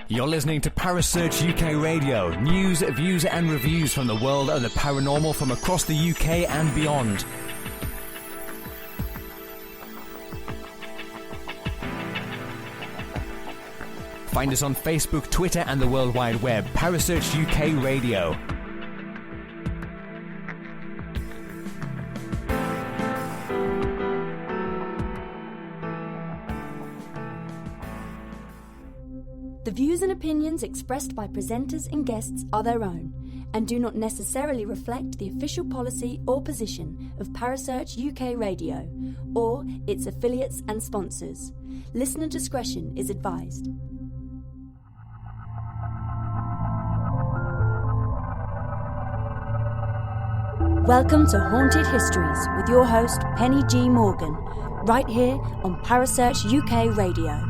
You're listening to Parasearch UK Radio. News, views and reviews from the world of the paranormal from across the UK and beyond. Find us on Facebook, Twitter and the World Wide Web. Parasearch UK Radio. The views and opinions expressed by presenters and guests are their own and do not necessarily reflect the official policy or position of Parasearch UK Radio or its affiliates and sponsors. Listener discretion is advised. Welcome to Haunted Histories with your host Penny G. Morgan, right here on Parasearch UK Radio.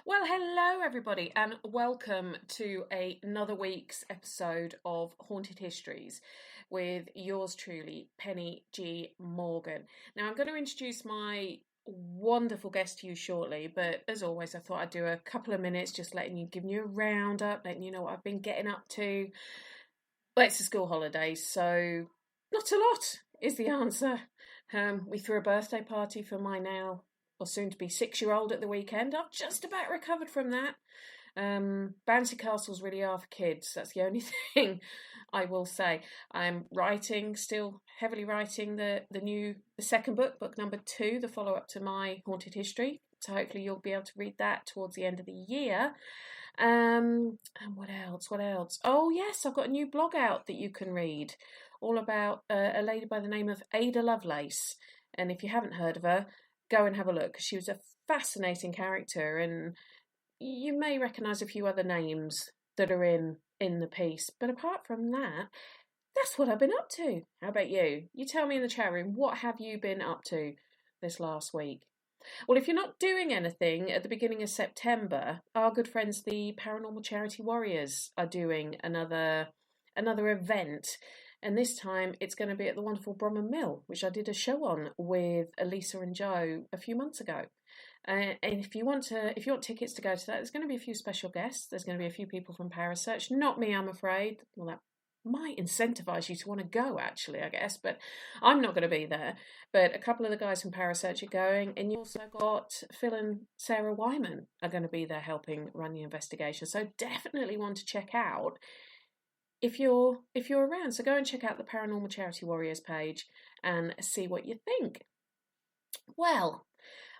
Well, hello everybody and welcome to another week's episode of Haunted Histories with yours truly, Penny G. Morgan. Now I'm going to introduce my wonderful guest to you shortly, but as always I thought I'd do a couple of minutes just giving you a roundup, letting you know what I've been getting up to. Well, it's the school holidays, so not a lot is the answer. We threw a birthday party for my now or soon to be 6-year-old at the weekend. I've just about recovered from that. Bouncy castles really are for kids. That's the only thing I will say. I'm still heavily writing the second book number 2, the follow-up to my Haunted History. So hopefully you'll be able to read that towards the end of the year. And what else? Oh yes, I've got a new blog out that you can read, all about a lady by the name of Ada Lovelace. And if you haven't heard of her, go and have a look. She was a fascinating character, and you may recognise a few other names that are in the piece. But apart from that, that's what I've been up to. How about you? You tell me in the chat room, what have you been up to this last week? Well, if you're not doing anything at the beginning of September, our good friends, the Paranormal Charity Warriors, are doing another event. And this time it's going to be at the wonderful Bromham Mill, which I did a show on with Elisa and Joe a few months ago. And if you want tickets to go to that, there's going to be a few special guests. There's going to be a few people from Parasearch. Not me, I'm afraid. Well, that might incentivise you to want to go, actually, I guess. But I'm not going to be there. But a couple of the guys from Parasearch are going. And you also got Phil and Sarah Wyman are going to be there helping run the investigation. So definitely want to check out if you're around. So go and check out the Paranormal Charity Warriors page and see what you think. Well,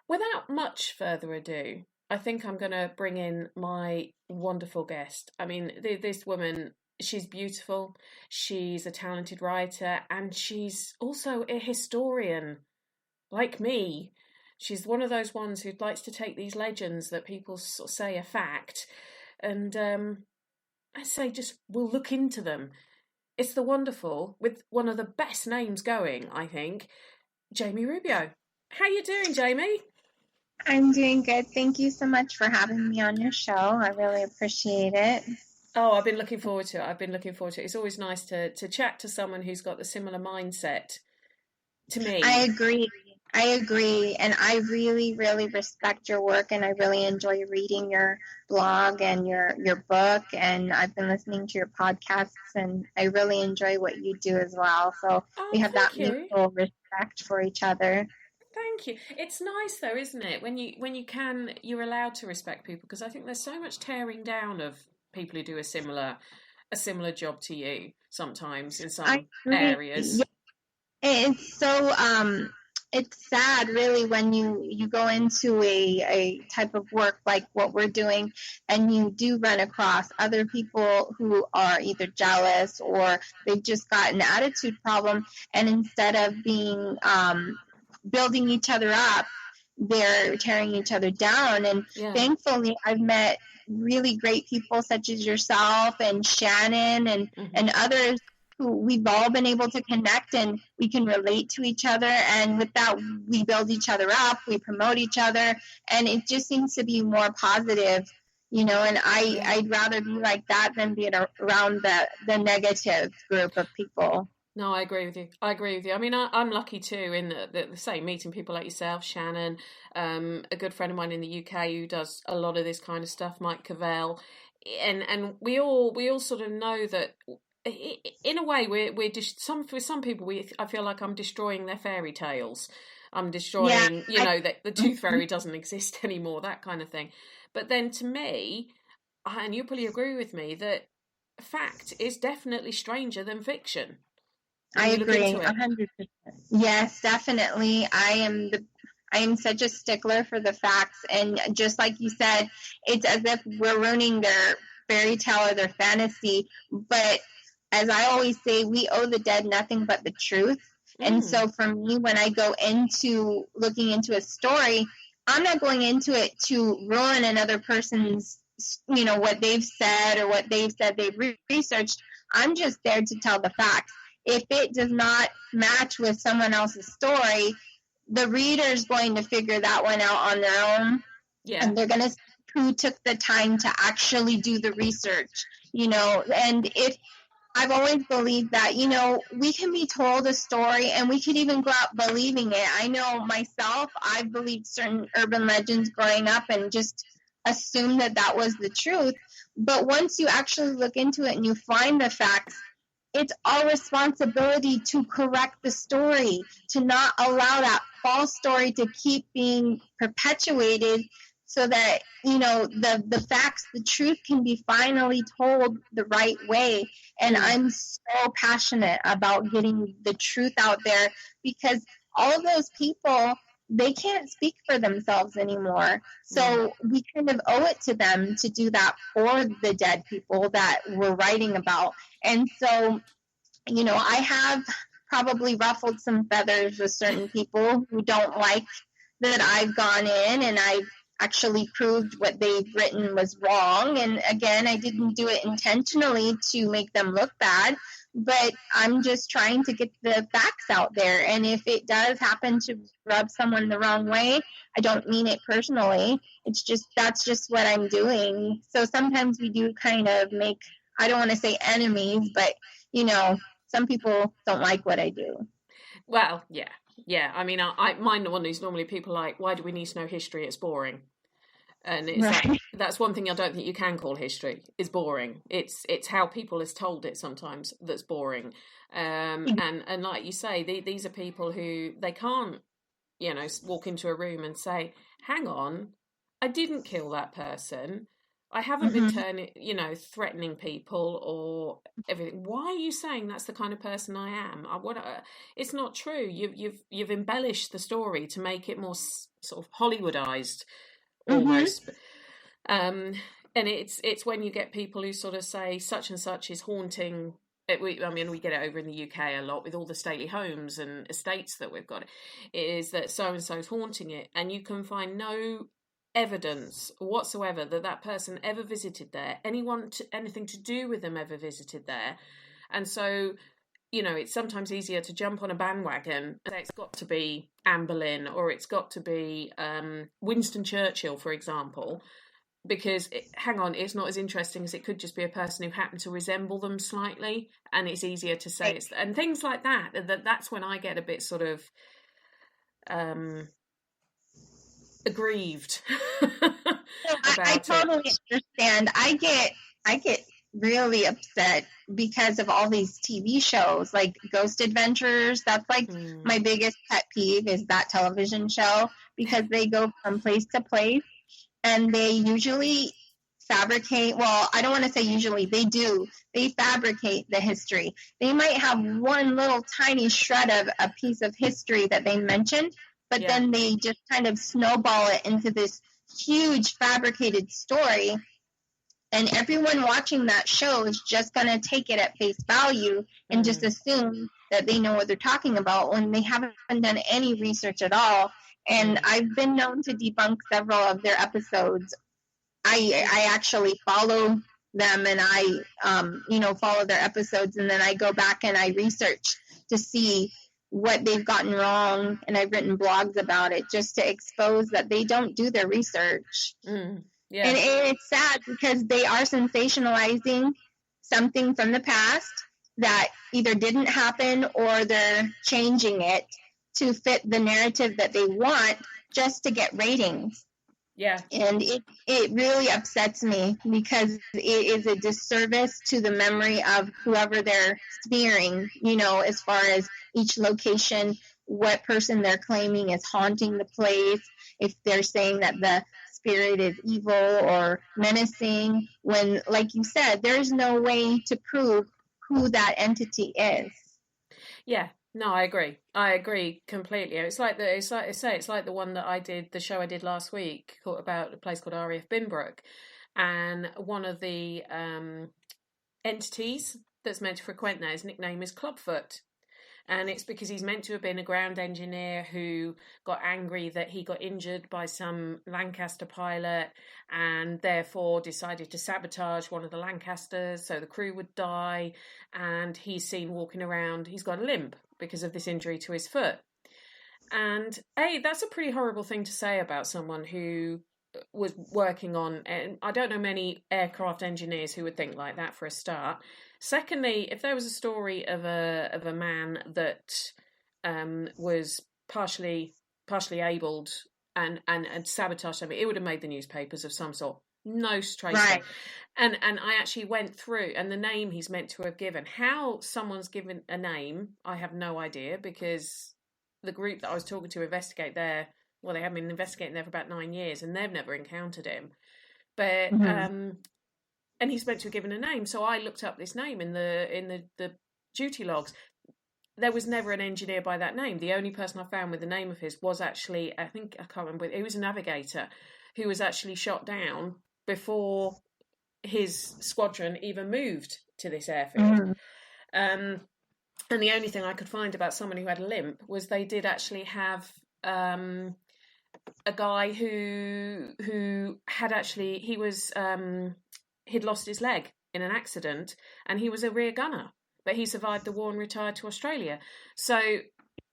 without much further ado, I think I'm going to bring in my wonderful guest. I mean, this woman, she's beautiful, she's a talented writer, and she's also a historian, like me. She's one of those ones who likes to take these legends that people sort of say are fact, and I say just we'll look into them. It's the wonderful, with one of the best names going, I think, J'aime Rubio. How you doing, Jamie? I'm doing good. Thank you so much for having me on your show. I really appreciate it. Oh, I've been looking forward to it. It's always nice to chat to someone who's got the similar mindset to me. I agree. And I really, really respect your work, and I really enjoy reading your blog and your book, and I've been listening to your podcasts, and I really enjoy what you do as well. So we have that mutual respect for each other. Thank you. It's nice though, isn't it? When you're allowed to respect people, because I think there's so much tearing down of people who do a similar job to you sometimes in some areas. Yeah. It's so it's sad really when you go into a type of work like what we're doing, and you do run across other people who are either jealous or they've just got an attitude problem, and instead of being building each other up, they're tearing each other down. And thankfully I've met really great people such as yourself and Shannon and others who we've all been able to connect, and we can relate to each other, and with that we build each other up, we promote each other, and it just seems to be more positive, and I'd rather be like that than be around the negative group of people. No, I agree with you. I agree with you. I mean, I'm lucky too in the same meeting people like yourself, Shannon, a good friend of mine in the UK who does a lot of this kind of stuff, Mike Cavell, and we all sort of know that in a way we're just with some people I feel like I'm destroying their fairy tales. I'm destroying, that the tooth fairy doesn't exist anymore, that kind of thing. But then to me, and you probably agree with me, that fact is definitely stranger than fiction. I agree 100%. Yes, definitely. I am such a stickler for the facts, and just like you said, it's as if we're ruining their fairy tale or their fantasy. But as I always say, we owe the dead nothing but the truth. And so for me, when I go into looking into a story, I'm not going into it to ruin another person's, what they've said or what they've said they've researched. I'm just there to tell the facts. If it does not match with someone else's story, the reader's going to figure that one out on their own. Yeah. And they're going to see who took the time to actually do the research, and if I've always believed that, we can be told a story and we could even go out believing it. I know myself, I've believed certain urban legends growing up and just assumed that was the truth. But once you actually look into it and you find the facts, it's our responsibility to correct the story, to not allow that false story to keep being perpetuated, so that, the facts, the truth can be finally told the right way. And I'm so passionate about getting the truth out there, because all of those people, they can't speak for themselves anymore. So we kind of owe it to them to do that for the dead people that we're writing about. And so, I have probably ruffled some feathers with certain people who don't like that I've gone in and I've actually proved what they've written was wrong. And again, I didn't do it intentionally to make them look bad, but I'm just trying to get the facts out there. And if it does happen to rub someone the wrong way, I don't mean it personally. That's just what I'm doing. So sometimes we do kind of make, I don't want to say enemies, but some people don't like what I do. Well, yeah. Yeah, I mean, I'm the one who's normally people like, why do we need to know history? It's boring. And it's right. That's one thing I don't think you can call history. It's boring. It's how people has told it sometimes that's boring. And like you say, these are people who they can't, walk into a room and say, hang on, I didn't kill that person. I haven't been threatening people or everything. Why are you saying that's the kind of person I am? It's not true. You've embellished the story to make it more sort of Hollywoodized, almost. And it's when you get people who sort of say such and such is haunting. We get it over in the UK a lot with all the stately homes and estates that we've got. It is that so and so is haunting it, and you can find no evidence whatsoever that person ever visited there, anything to do with them ever visited there. And so it's sometimes easier to jump on a bandwagon and say it's got to be Anne Boleyn or it's got to be Winston Churchill, for example, because it's not as interesting as it could just be a person who happened to resemble them slightly, and it's easier to say it's and things like that. That's when I get a bit sort of aggrieved. I totally understand. I get really upset because of all these TV shows like Ghost Adventures. That's like my biggest pet peeve is that television show, because they go from place to place and they usually fabricate, well, I don't want to say usually, they fabricate the history. They might have one little tiny shred of a piece of history that they mentioned, but then they just kind of snowball it into this huge fabricated story. And everyone watching that show is just going to take it at face value and just assume that they know what they're talking about when they haven't done any research at all. And I've been known to debunk several of their episodes. I actually follow them and I, follow their episodes, and then I go back and I research to see what they've gotten wrong, and I've written blogs about it just to expose that they don't do their research. And it's sad because they are sensationalizing something from the past, that either didn't happen or they're changing it to fit the narrative that they want just to get ratings. Yeah. And it really upsets me because it is a disservice to the memory of whoever they're smearing, you know, as far as each location, what person they're claiming is haunting the place, if they're saying that the spirit is evil or menacing, when, like you said, there's no way to prove who that entity is. Yeah, no, I agree completely. It's like the one that I did, the show I did last week about a place called RAF Binbrook, and one of the entities that's meant to frequent there, his nickname is Clubfoot. And it's because he's meant to have been a ground engineer who got angry that he got injured by some Lancaster pilot and therefore decided to sabotage one of the Lancasters so the crew would die. And he's seen walking around, he's got a limp because of this injury to his foot. And that's a pretty horrible thing to say about someone who was working on, and I don't know many aircraft engineers who would think like that, for a start. Secondly, if there was a story of a man that was partially abled and sabotaged something, it would have made the newspapers of some sort. No trace. Right. And I actually went through, and the name he's meant to have given, how someone's given a name, I have no idea, because the group that I was talking to investigate there, well, they have been investigating there for about 9 years, and they've never encountered him. But and he's meant to have given a name, so I looked up this name in the duty logs. There was never an engineer by that name. The only person I found with the name of his was actually, I can't remember, he was a navigator who was actually shot down before his squadron even moved to this airfield. And the only thing I could find about someone who had a limp was they did actually have a guy who had actually, he'd lost his leg in an accident, and he was a rear gunner, but he survived the war and retired to Australia. So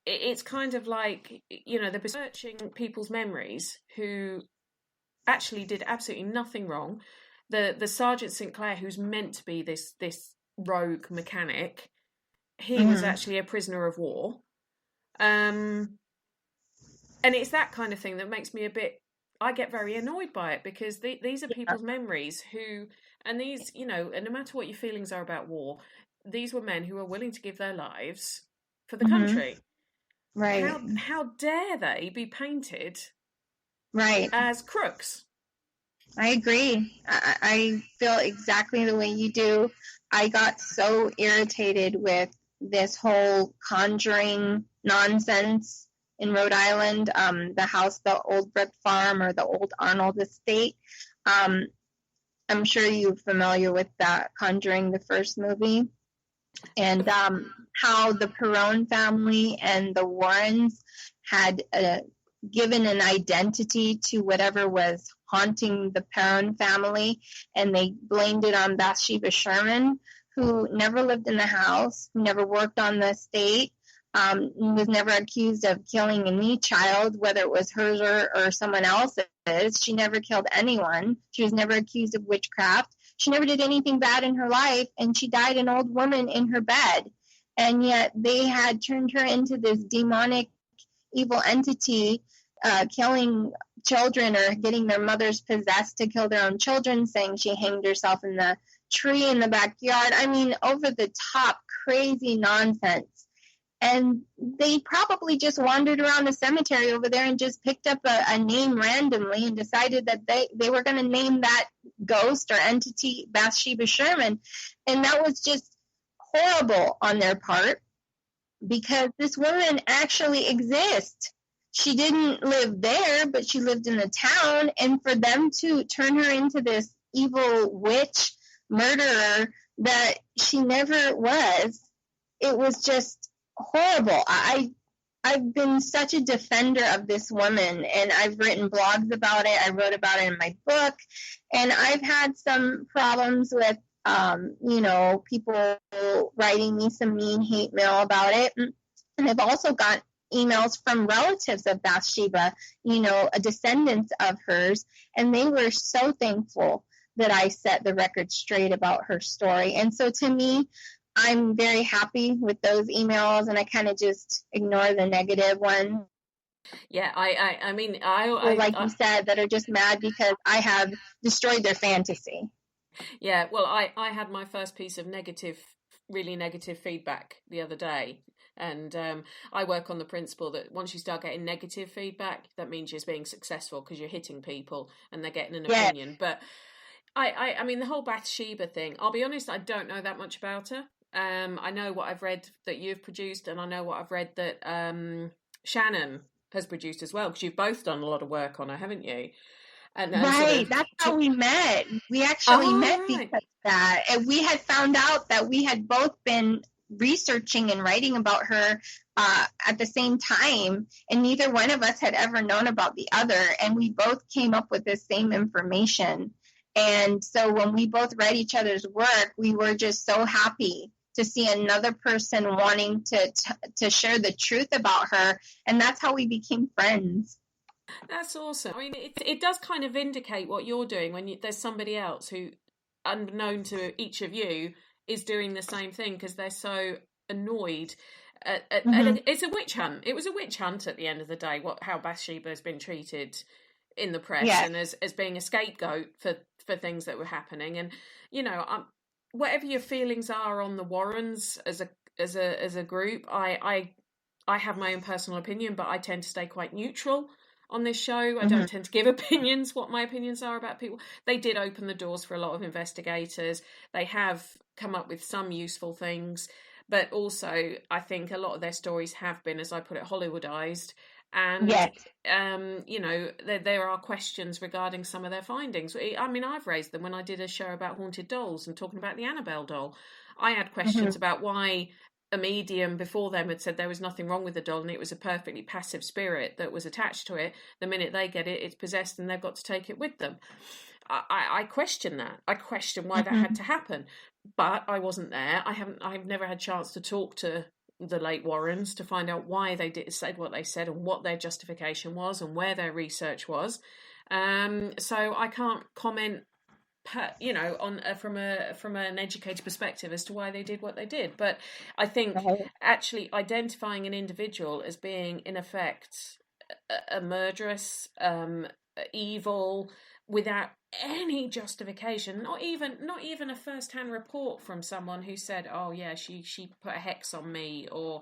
it's kind of like, you know, they're searching people's memories who actually did absolutely nothing wrong. The Sergeant Sinclair, who's meant to be this rogue mechanic, he was actually a prisoner of war. And it's that kind of thing that makes me I get very annoyed by it, because these are people's memories who, and these, you know, and no matter what your feelings are about war, these were men who were willing to give their lives for the country. Right. How dare they be painted as crooks? I agree. I feel exactly the way you do. I got so irritated with this whole conjuring nonsense in Rhode Island, the house, the Old Brook Farm, or the Old Arnold Estate. I'm sure you're familiar with that, Conjuring, the first movie, and how the Perron family and the Warrens had given an identity to whatever was haunting the Perron family, and they blamed it on Bathsheba Sherman, who never lived in the house, who never worked on the estate, was never accused of killing any child, whether it was hers or someone else's. She never killed anyone. She was never accused of witchcraft. She never did anything bad in her life, and she died an old woman in her bed. And yet they had turned her into this demonic, evil entity, killing children or getting their mothers possessed to kill their own children, saying she hanged herself in the tree in the backyard. I mean, over the top, crazy nonsense. And they probably just wandered around the cemetery over there and just picked up a name randomly and decided that they were going to name that ghost or entity Bathsheba Sherman. And that was just horrible on their part, because this woman actually exists. She didn't live there, but she lived in the town. And for them to turn her into this evil witch murderer that she never was, it was just horrible. I've been such a defender of this woman, and I've written blogs about it. I wrote about it in my book, and I've had some problems with people writing me some mean hate mail about it. And I've also got emails from relatives of Bathsheba, descendants of hers, and they were so thankful that I set the record straight about her story. And so to me, I'm very happy with those emails, and I kind of just ignore the negative ones. Yeah, I mean, like you said, that are just mad because I have destroyed their fantasy. Yeah, well, I had my first piece of really negative feedback the other day. And I work on the principle that once you start getting negative feedback, that means you're being successful because you're hitting people and they're getting an opinion. But I mean, the whole Bathsheba thing, I'll be honest, I don't know that much about her. I know what I've read that you've produced, and I know what I've read that Shannon has produced as well, because you've both done a lot of work on her, haven't you? And right, sort of that's how we met. We actually met because of that. And we had found out that we had both been researching and writing about her at the same time, and neither one of us had ever known about the other, and we both came up with the same information. And so when we both read each other's work, we were just so happy to see another person wanting to share the truth about her, and that's how we became friends. That's awesome. I mean, it does kind of indicate what you're doing when there's somebody else who, unbeknown to each of you, is doing the same thing because they're so annoyed. And it's a witch hunt. It was a witch hunt at the end of the day, how Bathsheba has been treated in the press and as being a scapegoat for things that were happening. And, you know, whatever your feelings are on the Warrens as a group, I have my own personal opinion, but I tend to stay quite neutral on this show. I don't tend to give opinions, what my opinions are about people. They did open the doors for a lot of investigators. They have come up with some useful things, but also I think a lot of their stories have been, as I put it, Hollywoodized. And, you know, there are questions regarding some of their findings. I mean, I've raised them when I did a show about haunted dolls and talking about the Annabelle doll. I had questions about why a medium before them had said there was nothing wrong with the doll and it was a perfectly passive spirit that was attached to it. The minute they get it, it's possessed and they've got to take it with them. I question that. I question why that had to happen. But I wasn't there. I've never had a chance to talk to the late Warrens to find out why they said what they said and what their justification was and where their research was. So I can't comment, you know, on from an educated perspective as to why they did what they did. But I think actually identifying an individual as being in effect a murderess, evil, without any justification, not even a first-hand report from someone who said, oh yeah, she put a hex on me, or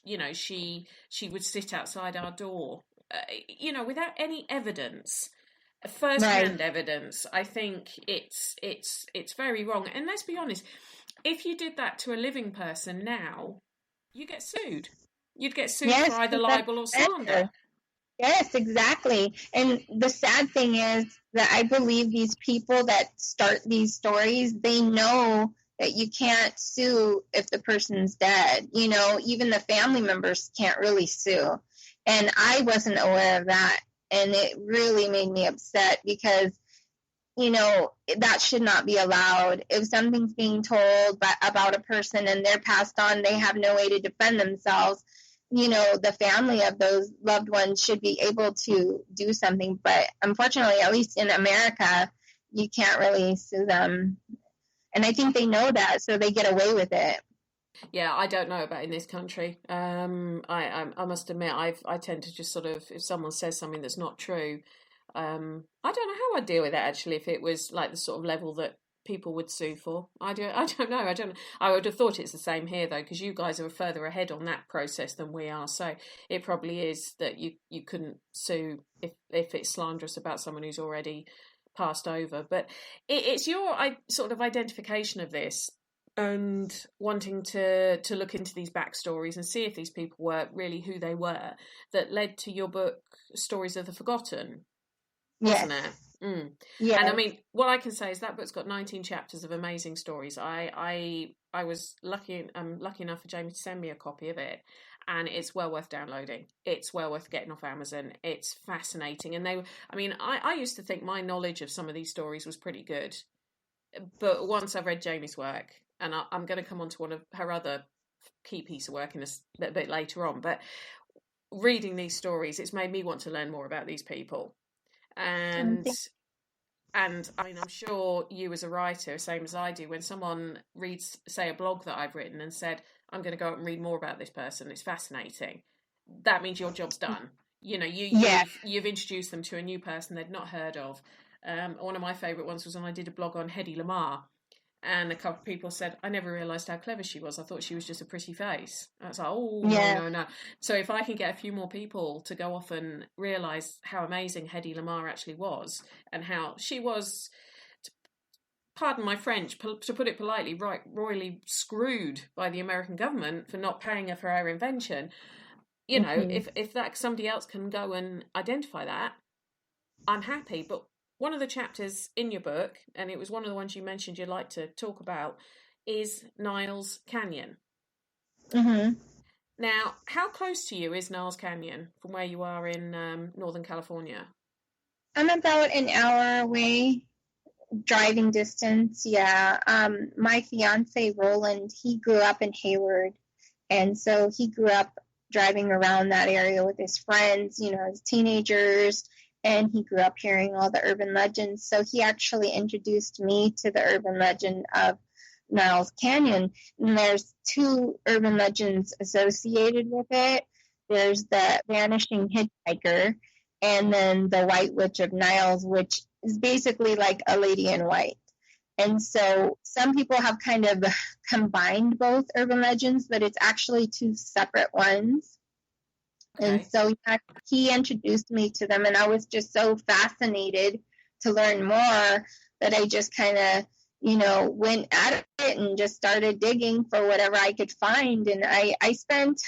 you know, she would sit outside our door, you know, without any evidence, first-hand evidence. I think it's very wrong. And let's be honest, if you did that to a living person now, you get sued. You'd get sued for either libel or slander. Yes, exactly. And the sad thing is that I believe these people that start these stories, they know that you can't sue if the person's dead. You know, even the family members can't really sue. And I wasn't aware of that. And it really made me upset because, you know, that should not be allowed. If something's being told about a person and they're passed on, they have no way to defend themselves. You know, the family of those loved ones should be able to do something. But unfortunately, at least in America, you can't really sue them. And I think they know that, so they get away with it. Yeah, I don't know about in this country. I must admit, I tend to just sort of, if someone says something that's not true, I don't know how I'd deal with it, actually, if it was like the sort of level that people would sue for. I don't know. I would have thought it's the same here, though, because you guys are further ahead on that process than we are. So it probably is that you couldn't sue if it's slanderous about someone who's already passed over. But it's your sort of identification of this and wanting to look into these backstories and see if these people were really who they were that led to your book, Stories of the Forgotten, wasn't it? Yeah. And I mean, what I can say is that book's got 19 chapters of amazing stories. I was lucky enough for Jamie to send me a copy of it, and it's well worth downloading. It's well worth getting off Amazon. It's fascinating. And I used to think my knowledge of some of these stories was pretty good, but once I've read Jamie's work, and I'm going to come on to one of her other key piece of work in a bit later on, but reading these stories, it's made me want to learn more about these people. And And I mean, I'm sure you as a writer, same as I do, when someone reads, say, a blog that I've written and said, I'm going to go out and read more about this person, it's fascinating, that means your job's done. You know, you've introduced them to a new person they'd not heard of. One of my favourite ones was when I did a blog on Hedy Lamarr, and a couple of people said, I never realised how clever she was. I thought she was just a pretty face. I was like, oh, no. So if I can get a few more people to go off and realise how amazing Hedy Lamarr actually was, and how she was, pardon my French, to put it politely, royally screwed by the American government for not paying her for her invention, you know, if that somebody else can go and identify that, I'm happy. But one of the chapters in your book, and it was one of the ones you mentioned you'd like to talk about, is Niles Canyon. Now, how close to you is Niles Canyon from where you are in Northern California? I'm about an hour away, driving distance, yeah. My fiance, Roland, he grew up in Hayward, and so he grew up driving around that area with his friends, you know, as teenagers, and he grew up hearing all the urban legends. So he actually introduced me to the urban legend of Niles Canyon. And there's 2 urban legends associated with it. There's the vanishing hitchhiker, and then the White Witch of Niles, which is basically like a lady in white. And so some people have kind of combined both urban legends, but it's actually 2 separate ones. Okay. And so he introduced me to them, and I was just so fascinated to learn more that I just kind of, you know, went at it and just started digging for whatever I could find. And I spent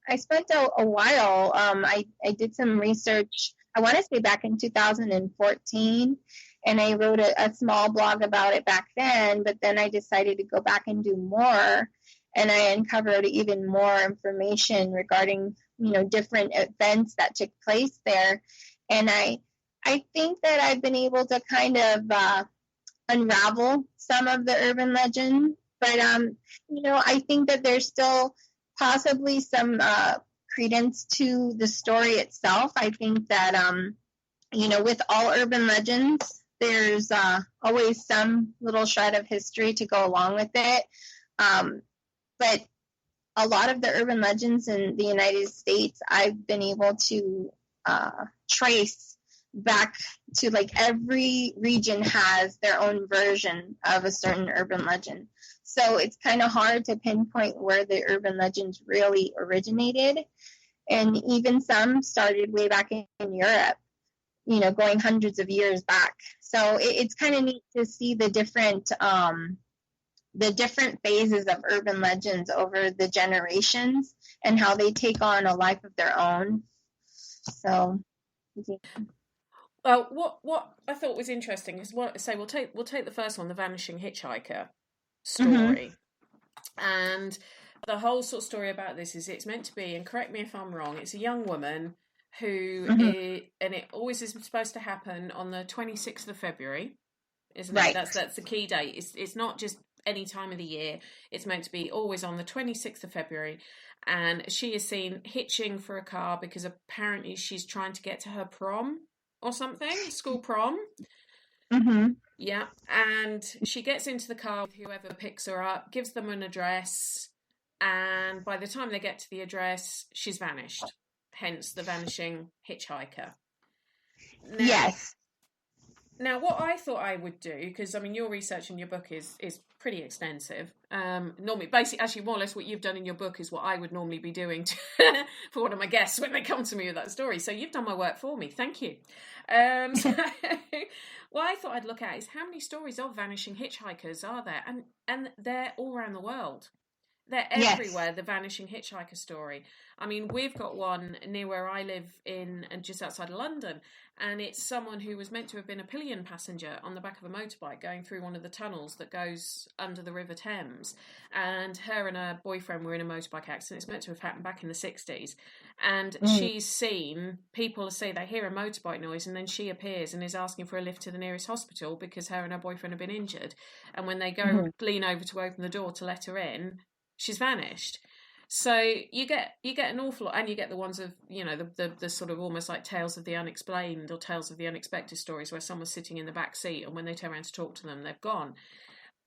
a while. I did some research, I want to say back in 2014, and I wrote a small blog about it back then, but then I decided to go back and do more, and I uncovered even more information regarding, you know, different events that took place there. And I think that I've been able to kind of unravel some of the urban legend, but you know, I think that there's still possibly some credence to the story itself. I think that you know, with all urban legends, there's always some little shred of history to go along with it. But a lot of the urban legends in the United States, I've been able to trace back to, like, every region has their own version of a certain urban legend. So it's kind of hard to pinpoint where the urban legends really originated. And even some started way back in Europe, you know, going hundreds of years back. So it's kind of neat to see the different phases of urban legends over the generations and how they take on a life of their own. So, yeah. Well, what I thought was interesting is we'll take the first one, the vanishing hitchhiker story, and the whole sort of story about this is it's meant to be, and correct me if I'm wrong, it's a young woman who and it always is supposed to happen on the 26th of February, isn't it? That's the key date. It's not just any time of the year. It's meant to be always on the 26th of February, and she is seen hitching for a car because apparently she's trying to get to her prom or something, school prom. Yeah, and she gets into the car with whoever picks her up, gives them an address, and by the time they get to the address, she's vanished. Hence the vanishing hitchhiker. Yes. Now, what I thought I would do, because, I mean, your research in your book is pretty extensive. Normally, basically, actually, more or less what you've done in your book is what I would normally be doing for one of my guests when they come to me with that story. So you've done my work for me. Thank you. So what I thought I'd look at is how many stories of vanishing hitchhikers are there? And they're all around the world. They're everywhere, yes. The vanishing hitchhiker story. I mean, we've got one near where I live in, and just outside of London, and it's someone who was meant to have been a pillion passenger on the back of a motorbike going through one of the tunnels that goes under the River Thames. And her and her boyfriend were in a motorbike accident. It's meant to have happened back in the 60s. And she's seen, people say they hear a motorbike noise, and then she appears and is asking for a lift to the nearest hospital because her and her boyfriend have been injured. And when they go lean over to open the door to let her in, she's vanished. So you get an awful lot, and you get the ones of, you know, the sort of almost like tales of the unexplained or tales of the unexpected stories where someone's sitting in the back seat and when they turn around to talk to them, they've gone.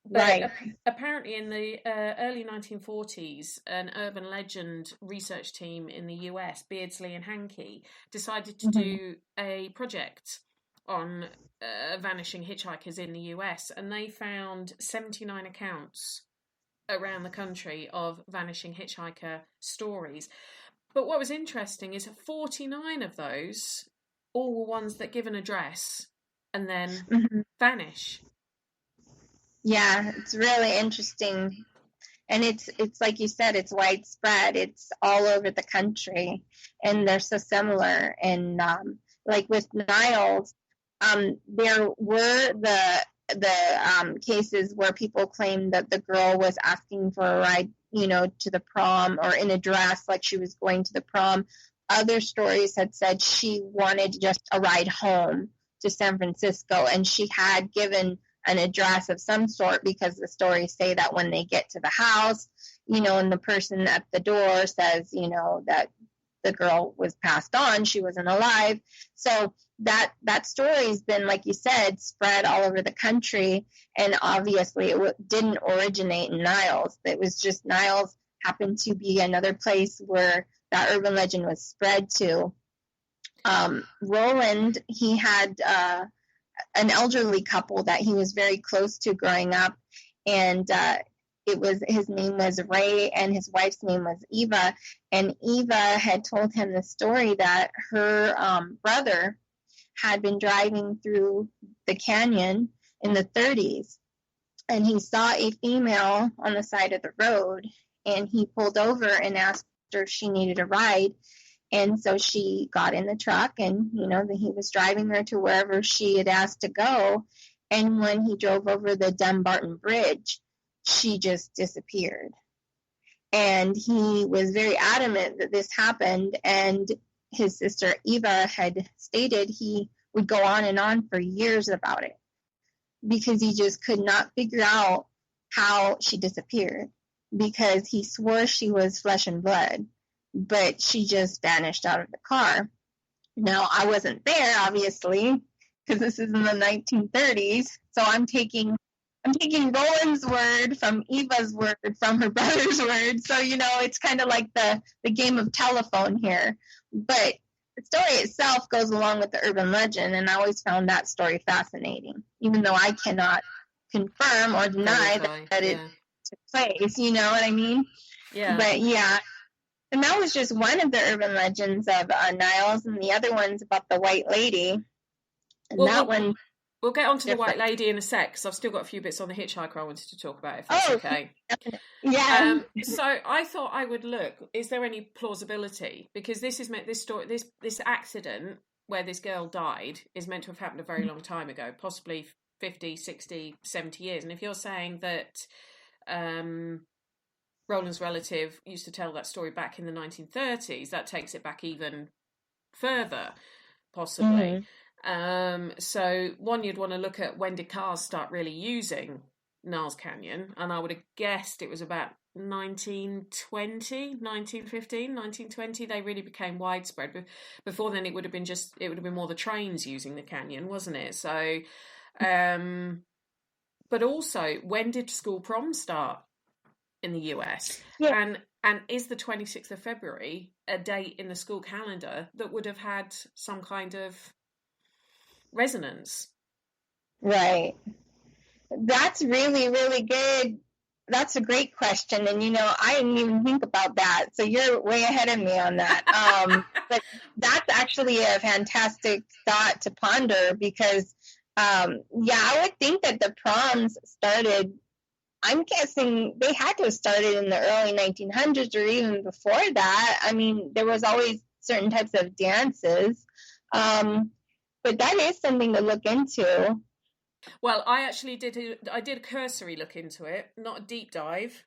But Right. apparently in the early 1940s, an urban legend research team in the US, Beardsley and Hankey, decided to do a project on vanishing hitchhikers in the US, and they found 79 accounts around the country of vanishing hitchhiker stories. But what was interesting is 49 of those all were ones that give an address and then vanish. Yeah, it's really interesting. And it's like you said, it's widespread. It's all over the country, and they're so similar. And like with Niles, there were the cases where people claimed that the girl was asking for a ride, you know, to the prom, or in a dress, like she was going to the prom. Other stories had said she wanted just a ride home to San Francisco, and she had given an address of some sort, because the stories say that when they get to the house, you know, and the person at the door says, you know, that the girl was passed on, she wasn't alive. So that story's been, like you said, spread all over the country, and obviously it didn't originate in Niles. It was just Niles happened to be another place where that urban legend was spread to. Roland, he had an elderly couple that he was very close to growing up, and his name was Ray and his wife's name was Eva, and Eva had told him the story that her brother had been driving through the canyon in the 30s, and he saw a female on the side of the road, and he pulled over and asked her if she needed a ride. And so she got in the truck, and, you know, he was driving her to wherever she had asked to go. And when he drove over the Dumbarton Bridge, she just disappeared. And he was very adamant that this happened. And his sister Eva had stated he would go on and on for years about it, because he just could not figure out how she disappeared, because he swore she was flesh and blood, but she just vanished out of the car. Now, I wasn't there, obviously, because this is in the 1930s, so I'm taking Roland's word from Eva's word from her brother's word, so, you know, it's kind of like the game of telephone here. But the story itself goes along with the urban legend, and I always found that story fascinating, even though I cannot confirm or deny that it took place, you know what I mean? Yeah. But, yeah. And that was just one of the urban legends of Niles, and the other one's about the White Lady. And one... We'll get on to the White Lady in a sec, because I've still got a few bits on the hitchhiker I wanted to talk about, if that's okay. Yeah. So I thought I would look, is there any plausibility? Because this accident where this girl died is meant to have happened a very long time ago, possibly 50, 60, 70 years. And if you're saying that Roland's relative used to tell that story back in the 1930s, that takes it back even further, possibly. So one, you'd want to look at, when did cars start really using Niles Canyon? And I would have guessed it was about 1915, 1920. They really became widespread. But before then, it would have been more the trains using the canyon, wasn't it? So, but also, when did school prom start in the US? Yeah. And is the 26th of February a date in the school calendar that would have had some kind of resonance? Right. That's really, really good. That's a great question. And, you know, I didn't even think about that. So you're way ahead of me on that. But that's actually a fantastic thought to ponder, because, I would think that the proms started, I'm guessing they had to have started in the early 1900s or even before that. I mean, there was always certain types of dances. But that is something to look into. Well, I actually did a cursory look into it, not a deep dive,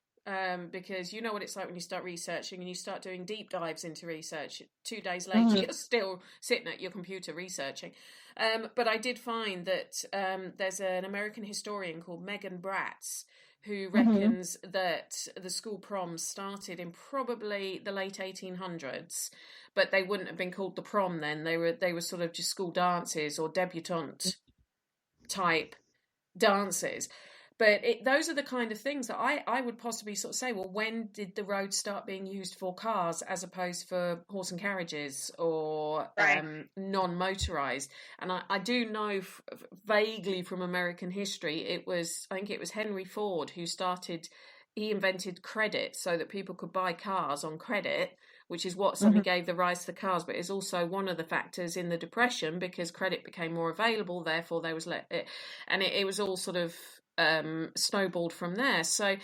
because you know what it's like when you start researching and you start doing deep dives into research. 2 days later, you're still sitting at your computer researching. But I did find that there's an American historian called Megan Bratz, who reckons that the school proms started in probably the late 1800s, but they wouldn't have been called the prom then. They were sort of just school dances or debutante type dances. But those are the kind of things that I would possibly sort of say, well, when did the road start being used for cars as opposed for horse and carriages or non-motorized? And I do know vaguely from American history, I think it was Henry Ford who he invented credit so that people could buy cars on credit, which is what suddenly gave the rise to the cars, but is also one of the factors in the Depression because credit became more available, therefore there was it was all sort of snowballed from there. So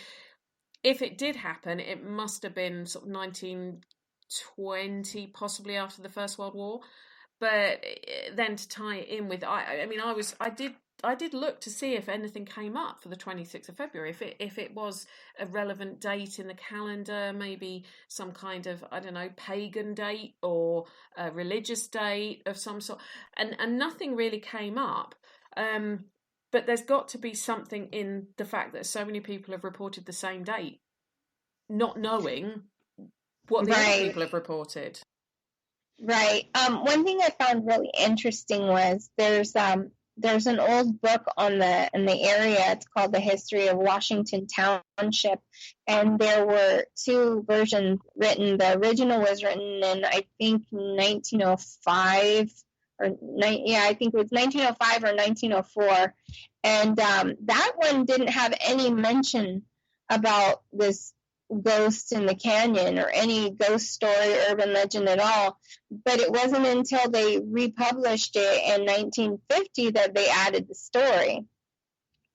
if it did happen, it must have been sort of 1920, possibly after the First World War. But then to tie it in with, I did look to see if anything came up for the 26th of February, if it was a relevant date in the calendar, maybe some kind of, I don't know, pagan date or a religious date of some sort, and nothing really came up. But there's got to be something in the fact that so many people have reported the same date, not knowing what the other people have reported. Right. One thing I found really interesting was there's an old book in the area. It's called The History of Washington Township, and there were two versions written. The original was written in, I think, 1905. I think it was 1905 or 1904, and that one didn't have any mention about this ghost in the canyon or any ghost story, urban legend at all. But it wasn't until they republished it in 1950 that they added the story.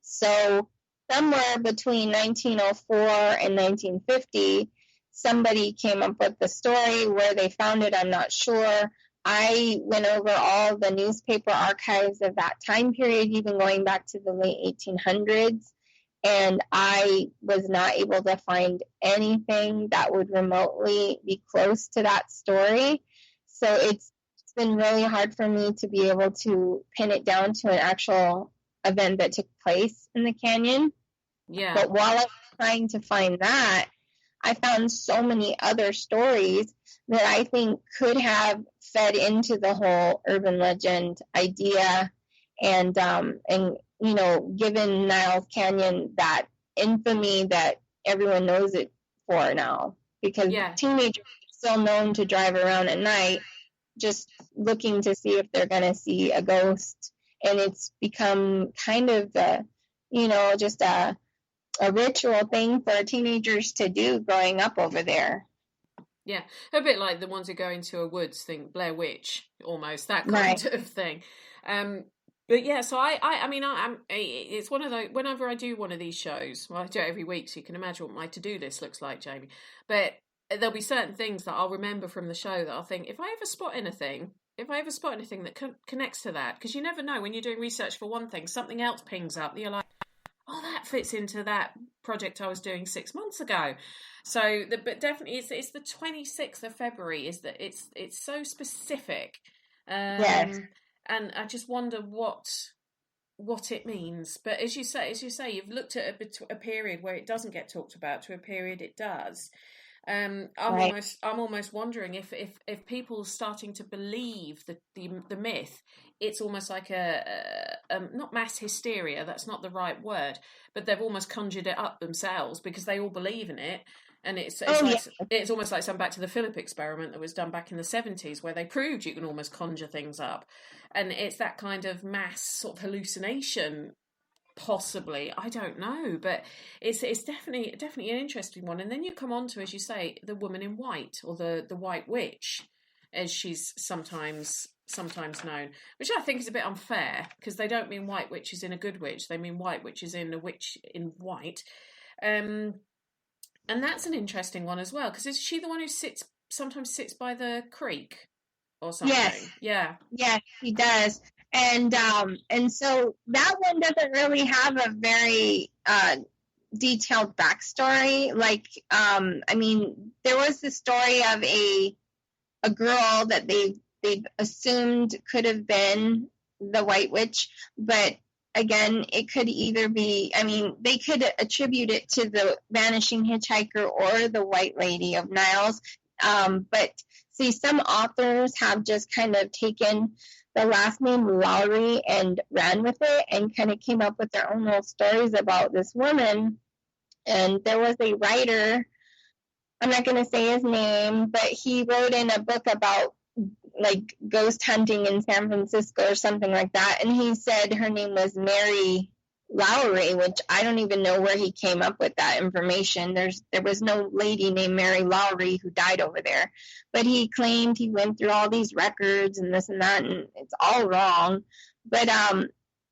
So somewhere between 1904 and 1950, somebody came up with the story. Where they found it, I'm not sure. I went over all the newspaper archives of that time period, even going back to the late 1800s, and I was not able to find anything that would remotely be close to that story. So it's been really hard for me to be able to pin it down to an actual event that took place in the canyon. Yeah. But while I was trying to find that, I found so many other stories that I think could have fed into the whole urban legend idea, and given Niles Canyon that infamy that everyone knows it for now, because teenagers are still known to drive around at night just looking to see if they're going to see a ghost, and it's become kind of just a ritual thing for teenagers to do growing up over there. Yeah, a bit like the ones who go into a woods, think Blair Witch, almost, that kind of thing. But yeah, so it's one of those, whenever I do one of these shows, well, I do it every week, so you can imagine what my to-do list looks like, Jamie. But there'll be certain things that I'll remember from the show that I'll think, if I ever spot anything that connects to that, because you never know, when you're doing research for one thing, something else pings up, you're like, oh, that fits into that project I was doing 6 months ago. So, but definitely, it's the 26th of February. Is that it's so specific, yes. And I just wonder what it means. But as you say, you've looked at a period where it doesn't get talked about to a period it does. I'm almost wondering if people are starting to believe the myth, it's almost like a not mass hysteria, that's not the right word, but they've almost conjured it up themselves because they all believe in it. And it's almost like some Back to the Philip experiment that was done back in the 70s, where they proved you can almost conjure things up, and it's that kind of mass sort of hallucination. Possibly, I don't know, but it's definitely an interesting one. And then you come on to, as you say, the woman in white, or the white witch, as she's sometimes known, which I think is a bit unfair, because they don't mean white witches in a good witch, they mean white witches in a witch in white. And that's an interesting one as well, because is she the one who sometimes sits by the creek or something? Yes. Yeah. Yes, she does. And so that one doesn't really have a very detailed backstory. Like, there was the story of a girl that they assumed could have been the White Witch, but again, it could either be, I mean, they could attribute it to the vanishing hitchhiker or the white lady of Niles. But see, some authors have just kind of taken the last name Lowry and ran with it and kind of came up with their own little stories about this woman. And there was a writer, I'm not going to say his name, but he wrote in a book about like ghost hunting in San Francisco or something like that. And he said her name was Mary Lowry, which I don't even know where he came up with that information. There was no lady named Mary Lowry who died over there, but he claimed he went through all these records and this and that, and it's all wrong. But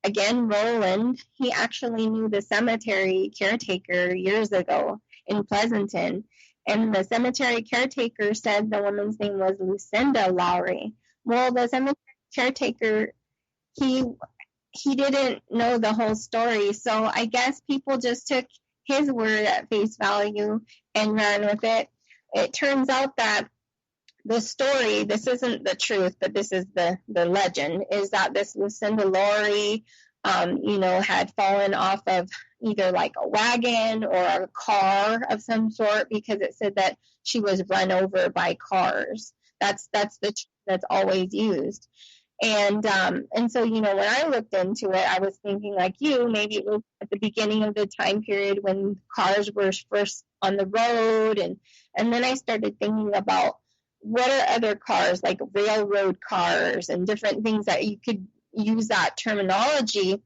again, Roland, he actually knew the cemetery caretaker years ago in Pleasanton, and the cemetery caretaker said the woman's name was Lucinda Lowry. Well, the cemetery caretaker, he didn't know the whole story, so I guess people just took his word at face value and ran with it. It turns out that the story, this isn't the truth, but this is the legend, is that this Lucinda Lowry, had fallen off of either like a wagon or a car of some sort, because it said that she was run over by cars. That's the truth that's always used. And so, when I looked into it, I was thinking like you, maybe it was at the beginning of the time period when cars were first on the road. And then I started thinking about what are other cars, like railroad cars and different things that you could use that terminology.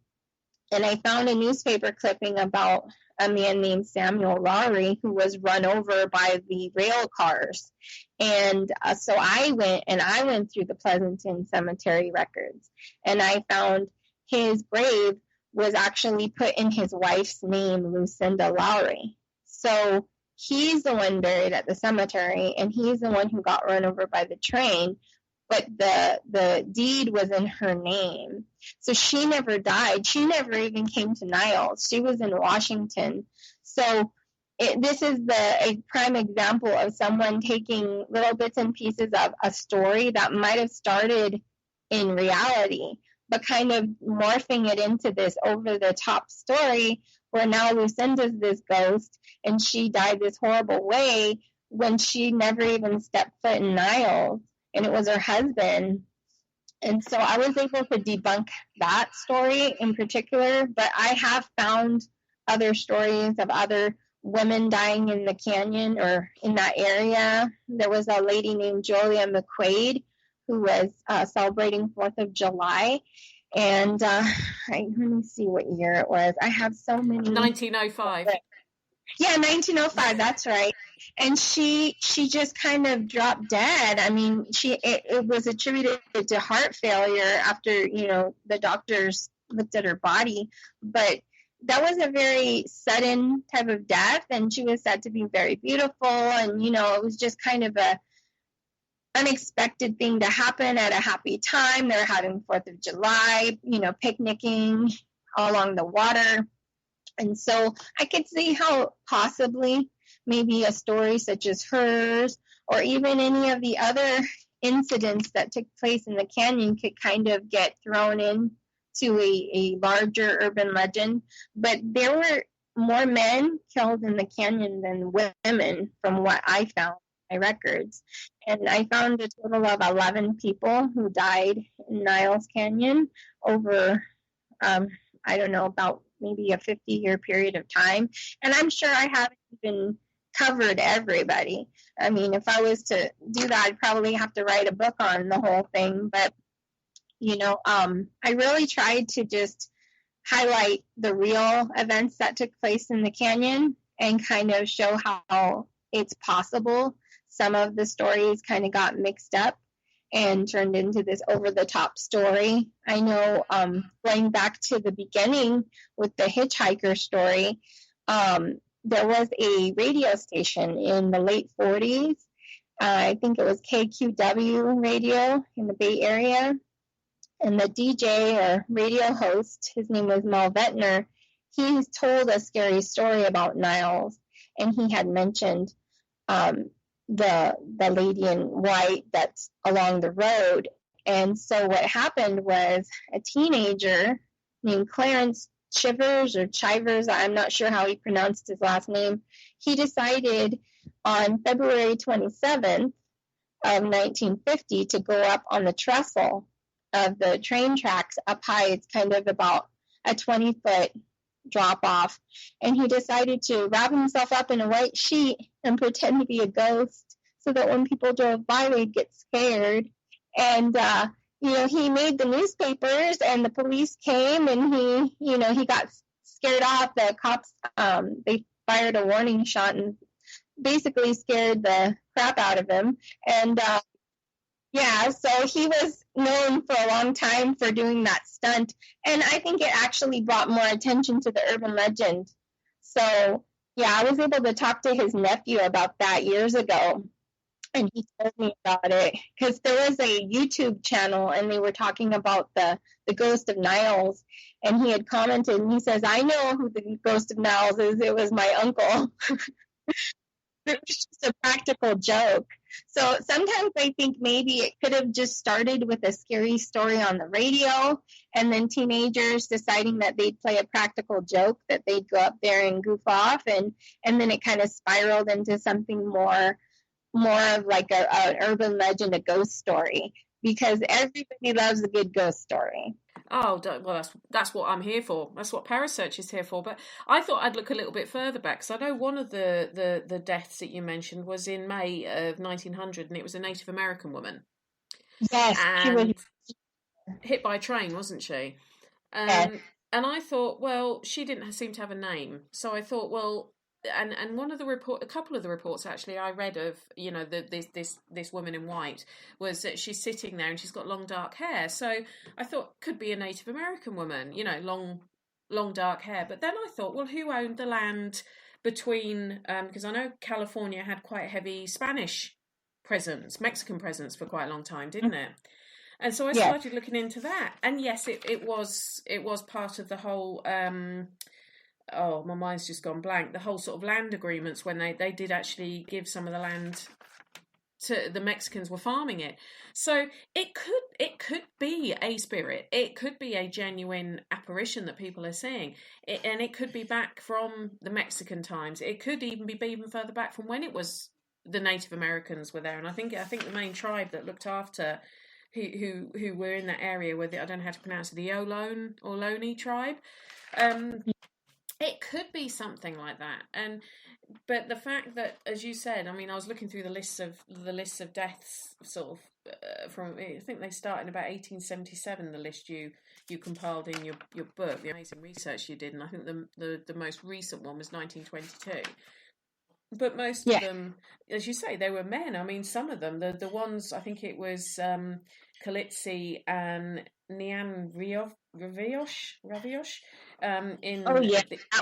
And I found a newspaper clipping about a man named Samuel Lowry who was run over by the rail cars. And so I went through the Pleasanton Cemetery records, and I found his grave was actually put in his wife's name, Lucinda Lowry. So he's the one buried at the cemetery, and he's the one who got run over by the train, but the deed was in her name. So she never died. She never even came to Niles. She was in Washington. So this is a prime example of someone taking little bits and pieces of a story that might have started in reality, but kind of morphing it into this over-the-top story where now Lucinda's this ghost, and she died this horrible way when she never even stepped foot in Niles, and it was her husband. And so I was able to debunk that story in particular, but I have found other stories of other women dying in the canyon or in that area. There was a lady named Julia McQuaid who was celebrating 4th of July. And let me see what year it was. I have so many. 1905. Yeah, 1905. That's right. And she just kind of dropped dead. I mean, it was attributed to heart failure after, the doctors looked at her body. But that was a very sudden type of death, and she was said to be very beautiful. And, it was just kind of a unexpected thing to happen at a happy time. They're having 4th of July, picnicking along the water. And so I could see how possibly maybe a story such as hers, or even any of the other incidents that took place in the canyon, could kind of get thrown in to a larger urban legend. But there were more men killed in the canyon than women from what I found in my records. And I found a total of 11 people who died in Niles Canyon over, about maybe a 50-year period of time. And I'm sure I haven't even covered everybody. I mean, if I was to do that, I'd probably have to write a book on the whole thing. But I really tried to just highlight the real events that took place in the canyon and kind of show how it's possible some of the stories kind of got mixed up and turned into this over-the-top story. I know going back to the beginning with the hitchhiker story, there was a radio station in the late 40s. I think it was KQW radio in the Bay Area. And the DJ or radio host, his name was Mel Vettner, he told a scary story about Niles. And he had mentioned the lady in white that's along the road. And so what happened was a teenager named Clarence Chivers. I'm not sure how he pronounced his last name. He decided on February 27th of 1950 to go up on the trestle of the train tracks up high. It's kind of about a 20-foot drop off. And he decided to wrap himself up in a white sheet and pretend to be a ghost so that when people drove by, they'd get scared. And, he made the newspapers and the police came and he got scared off. The cops, they fired a warning shot and basically scared the crap out of him. And, so he was known for a long time for doing that stunt. And I think it actually brought more attention to the urban legend. So, I was able to talk to his nephew about that years ago. And he told me about it because there was a YouTube channel and they were talking about the ghost of Niles. And he had commented and he says, I know who the ghost of Niles is. It was my uncle. It was just a practical joke. So sometimes I think maybe it could have just started with a scary story on the radio and then teenagers deciding that they'd play a practical joke, that they'd go up there and goof off. And then it kind of spiraled into something more of like an urban legend, a ghost story, because everybody loves a good ghost story. Oh, well, that's what I'm here for. That's what Parasearch is here for. But I thought I'd look a little bit further back, because I know one of the deaths that you mentioned was in May of 1900, and it was a Native American woman. Yes, and she was hit by a train, wasn't she? Yes. And I thought, well, she didn't seem to have a name, so I thought, well. And a couple of the reports actually I read of, this woman in white was that she's sitting there and she's got long dark hair. So I thought could be a Native American woman, long dark hair. But then I thought, well, who owned the land between? Because I know California had quite a heavy Spanish presence, Mexican presence for quite a long time, didn't it? And so I started looking into that, and yes, it was part of the whole. Oh, my mind's just gone blank. The whole sort of land agreements when they did actually give some of the land to the Mexicans were farming it. So it could be a spirit. It could be a genuine apparition that people are seeing. And it could be back from the Mexican times. It could even be even further back from when it was the Native Americans were there. And I think the main tribe that looked after who were in that area were I don't know how to pronounce it, the Ohlone tribe. It could be something like that, but the fact that, as you said, I mean, I was looking through the lists of deaths, sort of from I think they started in about 1877. The list you compiled in your book, the amazing research you did, and I think the most recent one was 1922. But most of them, as you say, they were men. I mean, some of them, the ones, I think it was Kalitsi and Nian Raviosh, in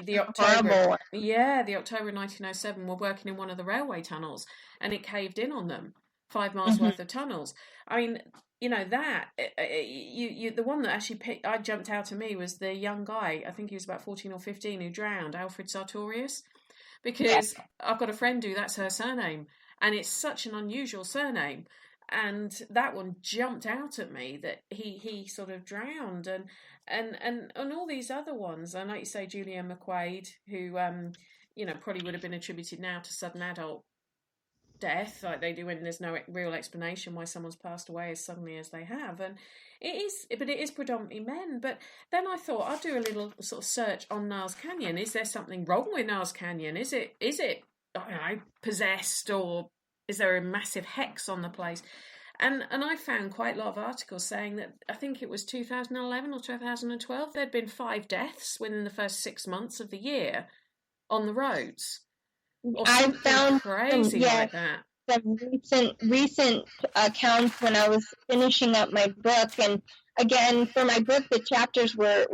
the October. Yeah, the October 1907, were working in one of the railway tunnels, and it caved in on them. 5 miles worth of tunnels. I mean, that the one that actually jumped out to me was the young guy. I think he was about 14 or 15 who drowned, Alfred Sartorius. Because I've got a friend who that's her surname, and it's such an unusual surname, and that one jumped out at me that he sort of drowned, and all these other ones, and like you say, Julianne McQuaid, who probably would have been attributed now to sudden adult death, like they do when there's no real explanation why someone's passed away as suddenly as they have, and it is predominantly men. But then I thought I'd do a little sort of search on Niles Canyon. Is there something wrong with Niles Canyon? Is it I don't know, possessed, or is there a massive hex on the place? And I found quite a lot of articles saying that I think it was 2011 or 2012 there'd been 5 deaths within the first 6 months of the year on the roads. I found crazy like that. Some recent accounts when I was finishing up my book, and again for my book the chapters were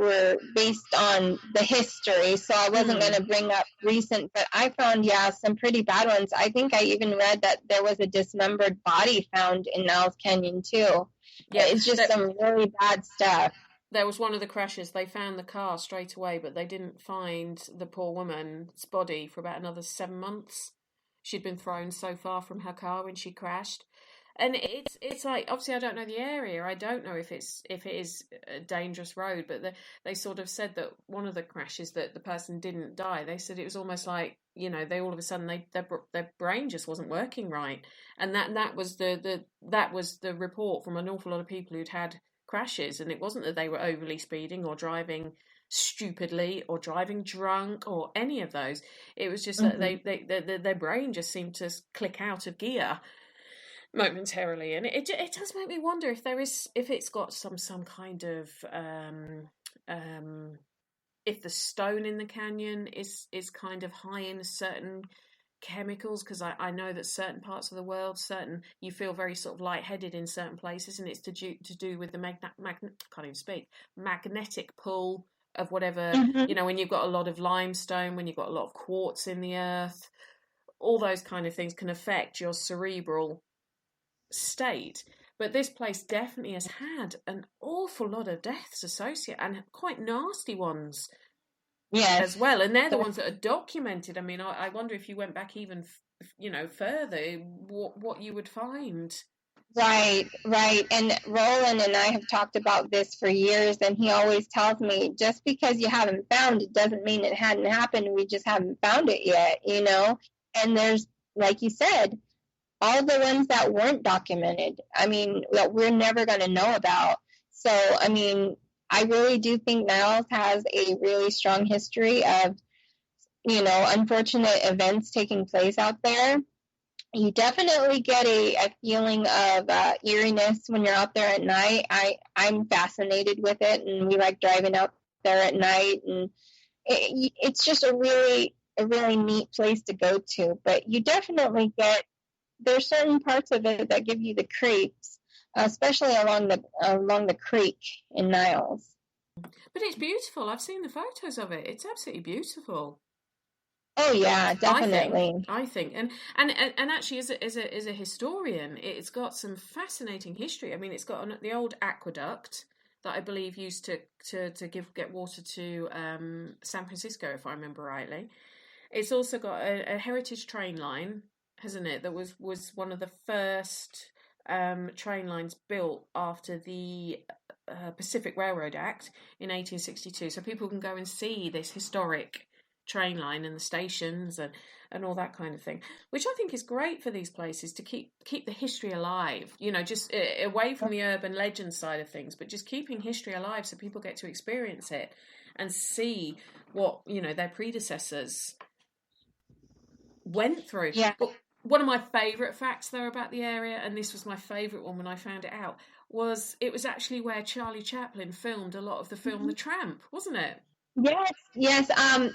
based on the history, so I wasn't going to bring up recent, but I found some pretty bad ones. I think I even read that there was a dismembered body found in Niles Canyon too. Yeah, it's just some really bad stuff. There was one of the crashes. They found the car straight away, but they didn't find the poor woman's body for about another 7 months. She'd been thrown so far from her car when she crashed. And it's like, obviously I don't know the area. I don't know if it is a dangerous road, but they sort of said that one of the crashes that the person didn't die. They said it was almost like, you know, they all of a sudden their brain just wasn't working right, and that was the report from an awful lot of people who'd had crashes, and it wasn't that they were overly speeding or driving stupidly or driving drunk or any of those. It was just that their brain just seemed to click out of gear momentarily, and it does make me wonder if it's got some kind of if the stone in the canyon is kind of high in certain chemicals, because I know that certain parts of the world, you feel very sort of lightheaded in certain places, and it's to do with the magnetic pull of whatever, you know, when you've got a lot of limestone, when you've got a lot of quartz in the earth, all those kind of things can affect your cerebral state. But this place definitely has had an awful lot of deaths associated, and quite nasty ones, as well. And they're the ones that are documented. I mean, I wonder if you went back even, you know, further, what you would find. Right. And Roland and I have talked about this for years, and he always tells me, just because you haven't found it doesn't mean it hadn't happened. We just haven't found it yet, you know. And there's, like you said, all the ones that weren't documented, I mean, that we're never going to know about. So, I mean, I really do think Niles has a really strong history of, you know, unfortunate events taking place out there. You definitely get a feeling of eeriness when you're out there at night. I'm fascinated with it, and we like driving out there at night, and it's just a really neat place to go to. But you definitely there's certain parts of it that give you the creeps, especially along the creek in Niles. But it's beautiful. I've seen the photos of it. It's absolutely beautiful. Oh yeah, definitely. I think, and actually, as a historian, it's got some fascinating history. I mean, it's got the old aqueduct that I believe used to get water to San Francisco, if I remember rightly. It's also got a heritage train line, hasn't it? That was one of the first train lines built after the Pacific Railroad Act in 1862, so people can go and see this historic train line and the stations and all that kind of thing, which I think is great for these places to keep the history alive, you know, just away from the urban legend side of things, but just keeping history alive so people get to experience it and see what, you know, their predecessors went through. But one of my favourite facts though about the area, and this was my favourite one when I found it out, was it was actually where Charlie Chaplin filmed a lot of the film The Tramp, wasn't it? Yes.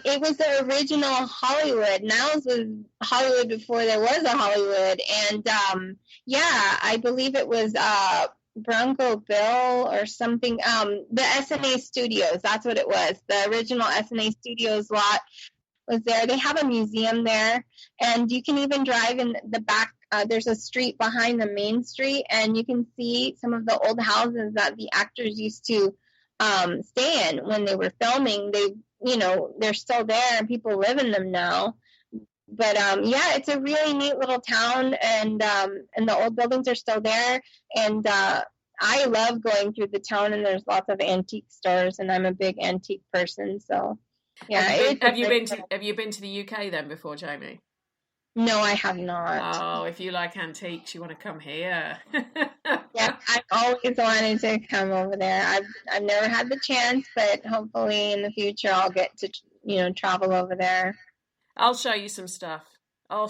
It was the original Hollywood. Niles was Hollywood before there was a Hollywood, and I believe it was Bronco Bill or something. The SNA Studios, that's what it was. The original SNA Studios lot was there. They have a museum there, and you can even drive in the back. There's a street behind the main street, and you can see some of the old houses that the actors used to stay in when they were filming. They're still there, and people live in them now. But it's a really neat little town, and the old buildings are still there. And I love going through the town, and there's lots of antique stores, and I'm a big antique person. So yeah. Have you been to the UK then before, Jamie? No, I have not. Oh, if you like antiques, you want to come here. Yeah, I've always wanted to come over there. I've never had the chance, but hopefully in the future I'll get to travel over there. I'll show you some stuff. I'll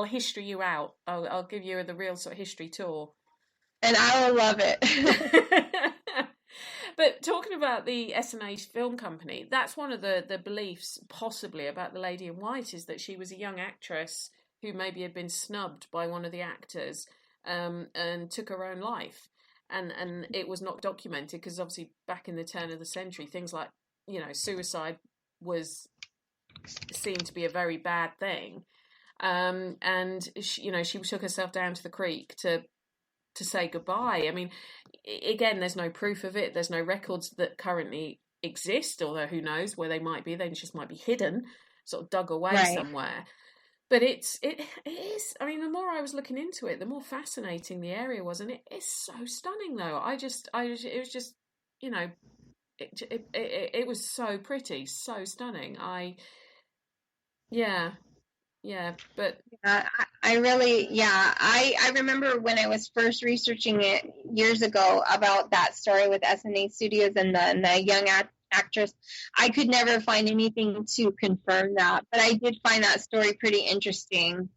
history you out. I'll give you the real sort of history tour, and I will love it. But talking about the SNA Film Company, that's one of the beliefs possibly about the Lady in White, is that she was a young actress who maybe had been snubbed by one of the actors and took her own life. And it was not documented because obviously back in the turn of the century, things like, suicide was seen to be a very bad thing. And she took herself down to the creek to say goodbye. I mean, again, there's no proof of it. There's no records that currently exist, although who knows where they might be. They just might be hidden, sort of dug away somewhere. But it is. I mean, the more I was looking into it, the more fascinating the area was, and it is so stunning. Though it was just, you know, it was so pretty, so stunning. Yeah, but I really, I remember when I was first researching it years ago about that story with SNA Studios and the young actress. I could never find anything to confirm that, but I did find that story pretty interesting.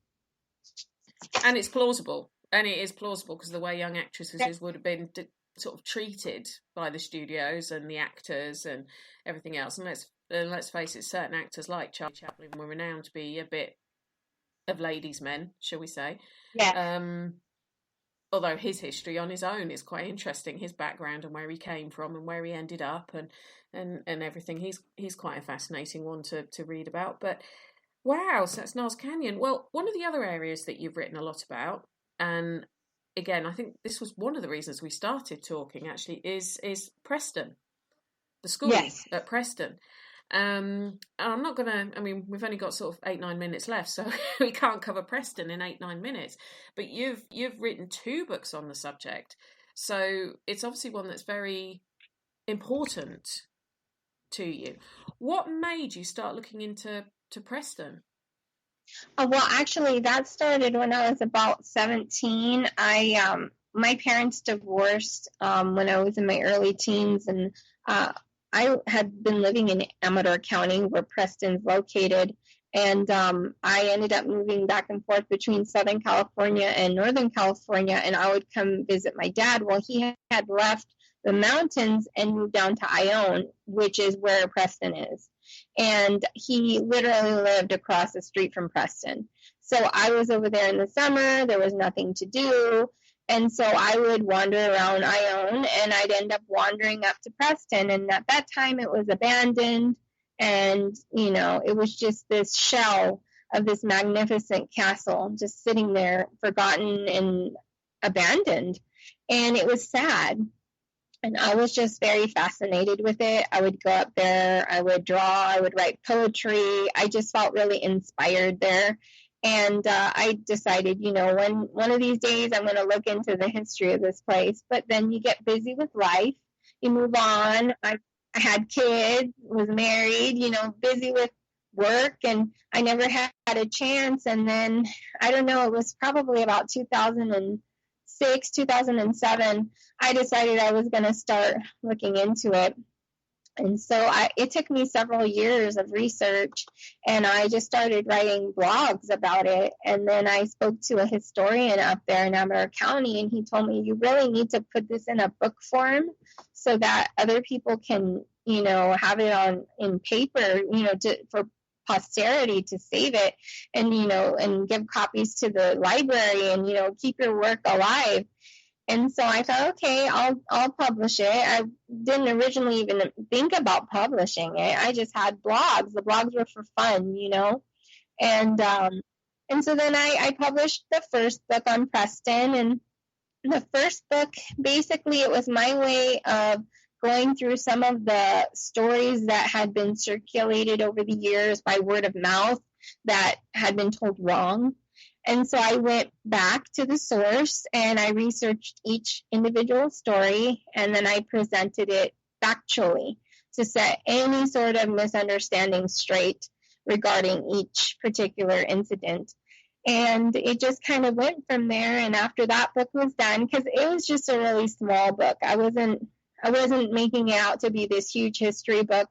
And it's plausible, and it is plausible because the way young actresses would have been sort of treated by the studios and the actors and everything else. And let's face it, certain actors like Charlie Chaplin were renowned to be a bit of ladies' men, shall we say? Yeah. Although his history on his own is quite interesting, his background and where he came from and where he ended up and everything. He's quite a fascinating one to read about. But wow, so that's Niles Canyon. Well, one of the other areas that you've written a lot about, and again, I think this was one of the reasons we started talking actually, is Preston, the school at Preston. I'm not gonna. I mean, we've only got sort of 8-9 minutes left, so we can't cover Preston in 8-9 minutes. But you've written 2 books on the subject, so it's obviously one that's very important to you. What made you start looking into Preston? Well, actually, that started when I was about 17. My parents divorced when I was in my early teens, and I had been living in Amador County, where Preston's located, and I ended up moving back and forth between Southern California and Northern California, and I would come visit my dad. Well, he had left the mountains and moved down to Ione, which is where Preston is, and he literally lived across the street from Preston. So I was over there in the summer. There was nothing to do. And so I would wander around Ione, and I'd end up wandering up to Preston. And at that time, it was abandoned. And, you know, it was just this shell of this magnificent castle just sitting there, forgotten and abandoned. And it was sad. And I was just very fascinated with it. I would go up there. I would draw. I would write poetry. I just felt really inspired there. And I decided, you know, one of these days I'm going to look into the history of this place. But then you get busy with life. You move on. I had kids, was married, you know, busy with work. And I never had a chance. And then, I don't know, it was probably about 2006, 2007, I decided I was going to start looking into it. And so it took me several years of research, and I just started writing blogs about it. And then I spoke to a historian up there in Amador County, and he told me, you really need to put this in a book form so that other people can, you know, have it in paper, you know, for posterity to save it, and, you know, and give copies to the library, and, you know, keep your work alive. And so I thought, okay, I'll publish it. I didn't originally even think about publishing it. I just had blogs. The blogs were for fun, you know. And so then I published the first book on Preston. And the first book, basically, it was my way of going through some of the stories that had been circulated over the years by word of mouth that had been told wrong. And so I went back to the source and I researched each individual story, and then I presented it factually to set any sort of misunderstanding straight regarding each particular incident. And it just kind of went from there. And after that book was done, because it was just a really small book, I wasn't making it out to be this huge history book.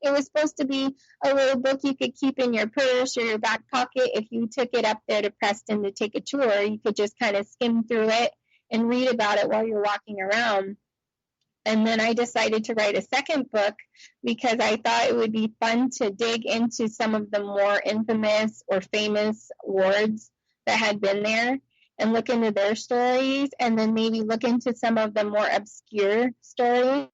It was supposed to be a little book you could keep in your purse or your back pocket. If you took it up there to Preston to take a tour, you could just kind of skim through it and read about it while you're walking around. And then I decided to write a second book because I thought it would be fun to dig into some of the more infamous or famous wards that had been there and look into their stories, and then maybe look into some of the more obscure stories.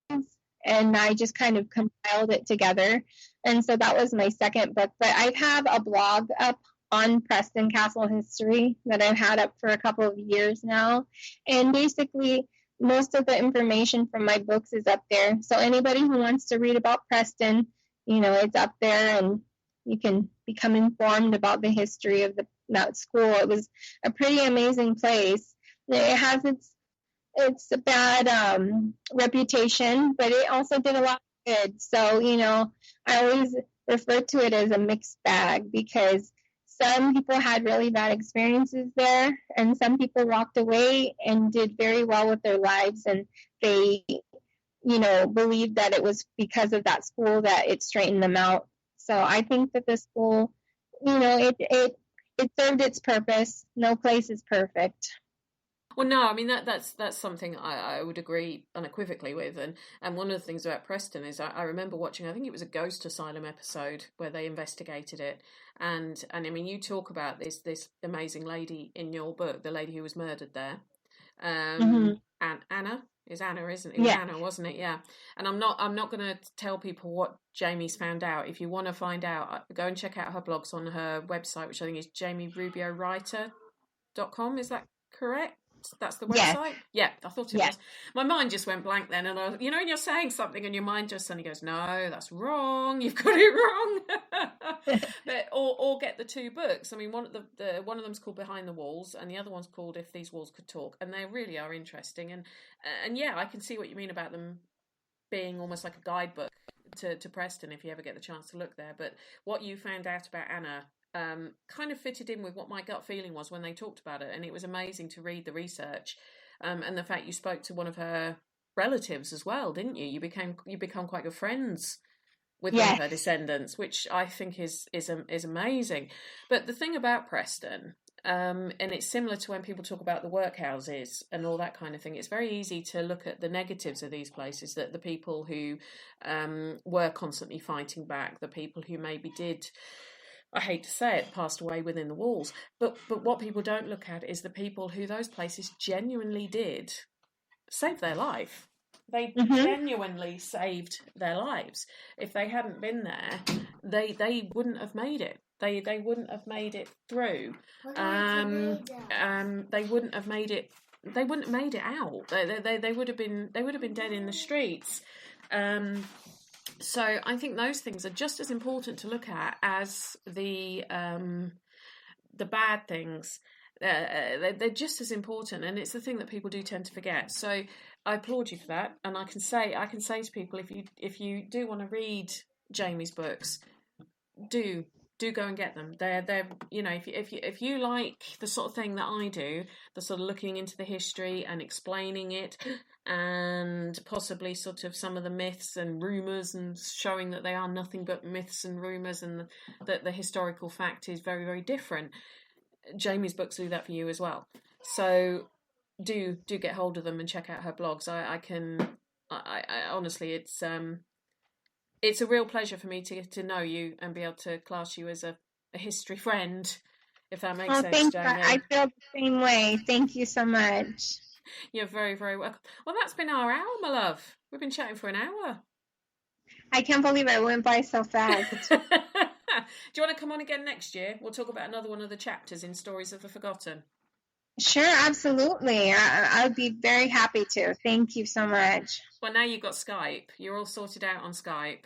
And I just kind of compiled it together. And so that was my second book. But I have a blog up on Preston Castle history that I've had up for a couple of years now. And basically, most of the information from my books is up there. So anybody who wants to read about Preston, you know, it's up there, and you can become informed about the history of that school. It was a pretty amazing place. It has its bad reputation, but it also did a lot of good. So, I always refer to it as a mixed bag, because some people had really bad experiences there, and some people walked away and did very well with their lives, and they, believed that it was because of that school that it straightened them out. So I think that the school, it served its purpose. No place is perfect. Well, no, I mean that's something I would agree unequivocally with, and one of the things about Preston is I remember watching, I think it was a Ghost Asylum episode where they investigated it, and I mean, you talk about this amazing lady in your book, the lady who was murdered there, and Anna. Is Anna, isn't it? It was Anna, wasn't it? Yeah. And I'm not going to tell people what Jamie's found out. If you want to find out, go and check out her blogs on her website, which I think is JaimieRubioWriter.com. Is that correct? That's the website? Yeah, I thought it was. My mind just went blank then, and when you're saying something and your mind just suddenly goes, no, that's wrong, you've got it wrong. But or get the two books. I mean, one of them's called Behind the Walls, and the other one's called If These Walls Could Talk, and they really are interesting. And yeah, I can see what you mean about them being almost like a guidebook to Preston if you ever get the chance to look there. But what you found out about Anna kind of fitted in with what my gut feeling was when they talked about it, and it was amazing to read the research, and the fact you spoke to one of her relatives as well, didn't you? You become quite good friends with one of her descendants, which I think is amazing. But the thing about Preston, and it's similar to when people talk about the workhouses and all that kind of thing, it's very easy to look at the negatives of these places, that the people who were constantly fighting back, the people who maybe did, I hate to say it, passed away within the walls. But what people don't look at is the people who those places genuinely did save their life. They genuinely saved their lives. If they hadn't been there, they wouldn't have made it. They wouldn't have made it through. They wouldn't have made it. They wouldn't have made it out. They would have been dead in the streets. So I think those things are just as important to look at as the bad things. They're just as important, and it's the thing that people do tend to forget. So I applaud you for that, and I can say to people, if you do want to read Jamie's books, do go and get them. They're if you like the sort of thing that I do, the sort of looking into the history and explaining it, and possibly sort of some of the myths and rumours, and showing that they are nothing but myths and rumours, and that the historical fact is very, very different. Jamie's books do that for you as well. So do get hold of them and check out her blogs. I honestly, it's a real pleasure for me to know you and be able to class you as a history friend, if that makes sense, thanks. Jamie. I feel the same way. Thank you so much. You're very, very welcome. Well, that's been our hour, my love. We've been chatting for an hour. I can't believe it went by so fast. Do you want to come on again next year? We'll talk about another one of the chapters in Stories of the Forgotten. Sure, absolutely. I'd be very happy to. Thank you so much. Well, now you've got Skype. You're all sorted out on Skype.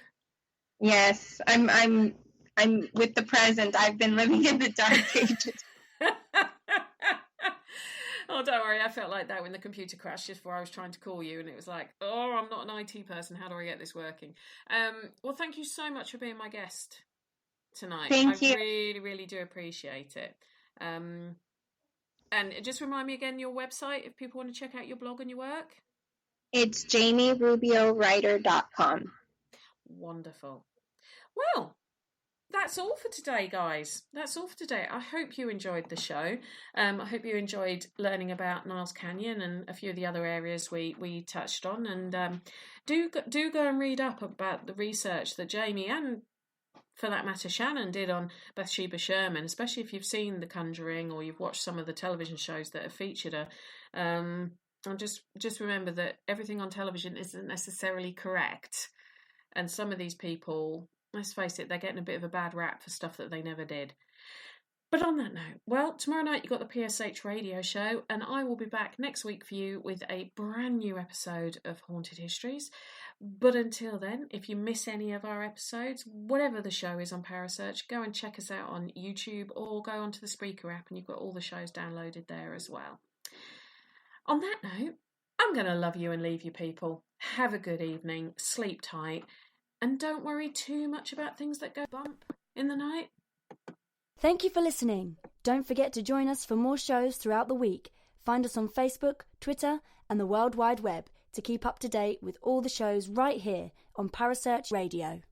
Yes, I'm with the present. I've been living in the dark ages. Oh, don't worry. I felt like that when the computer crashed just before I was trying to call you, and it was like, oh, I'm not an IT person. How do I get this working? Well, thank you so much for being my guest tonight. Thank you. I really, really do appreciate it. And just remind me again your website if people want to check out your blog and your work. It's JaimieRubioWriter.com. Wonderful. Well, that's all for today, guys. That's all for today. I hope you enjoyed the show. I hope you enjoyed learning about Niles Canyon and a few of the other areas we touched on. And do go and read up about the research that Jamie and, for that matter, Shannon did on Bathsheba Sherman, especially if you've seen The Conjuring or you've watched some of the television shows that have featured her. And just remember that everything on television isn't necessarily correct. And some of these people, let's face it, they're getting a bit of a bad rap for stuff that they never did. But on that note, well, tomorrow night you've got the Parasearch Radio show, and I will be back next week for you with a brand new episode of Haunted Histories. But until then, if you miss any of our episodes, whatever the show is on Parasearch, go and check us out on YouTube or go onto the Spreaker app and you've got all the shows downloaded there as well. On that note, I'm going to love you and leave you, people. Have a good evening, sleep tight, and don't worry too much about things that go bump in the night. Thank you for listening. Don't forget to join us for more shows throughout the week. Find us on Facebook, Twitter, and the World Wide Web to keep up to date with all the shows right here on Parasearch Radio.